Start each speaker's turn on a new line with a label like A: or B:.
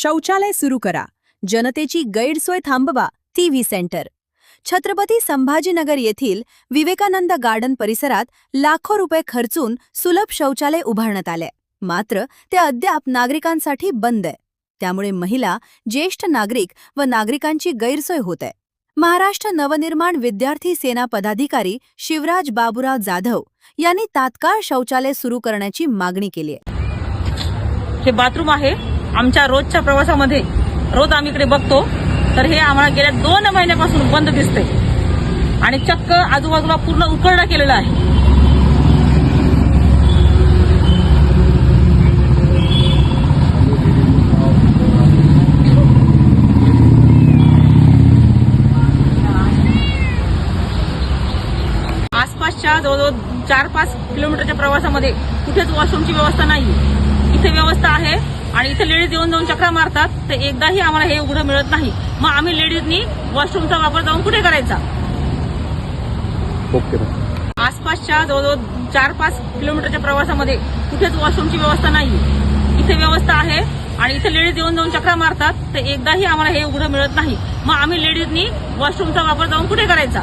A: शौचालय सुरू करा, जनतेची गैरसोय थांबवा. TV centre. छत्रपती संभाजीनगर येथील विवेकानंद गार्डन परिसरात लाखो रुपये खर्चून सुलभ शौचालय उभारण्यात आले. मात्र ते अद्याप नागरिकांसाठी बंद आहे. त्यामुळे महिला, ज्येष्ठ नागरिक व नागरिकांची गैरसोय होत आहे. महाराष्ट्र नवनिर्माण विद्यार्थी सेना पदाधिकारी शिवराज बाबूराव जाधव यांनी तात्काळ शौचालय सुरू करण्याची मागणी केली आहे.
B: हे बाथरूम आहे. आमच्या रोजच्या प्रवासामध्ये रोज आम्ही इकडे बघतो तर हे आम्हाला गेल्या 2 महिन्यापासून बंद दिसते आणि चक्क आजूबाजूला पूर्ण उकरडा केलेला आहे. आसपासच्या जवळजवळ 4-5 किलोमीटरच्या प्रवासामध्ये कुठेच वॉशरूमची व्यवस्था नाही. इथे व्यवस्था आहे आणि इथे लेडीज येऊन जाऊन चक्रा मारतात, तर एकदाही आम्हाला हे उघडं मिळत नाही. मग आम्ही लेडीजनी वॉशरूमचा वापर जाऊन कुठे करायचा? आसपासच्या जवळजवळ 4-5 किलोमीटरच्या प्रवासामध्ये कुठेच वॉशरूमची व्यवस्था नाही. इथे व्यवस्था आहे आणि इथे लेडीज येऊन जाऊन चक्रा मारतात, तर एकदाही आम्हाला हे उघडं मिळत नाही. मग आम्ही लेडीजनी वॉशरूमचा वापर जाऊन कुठे करायचा?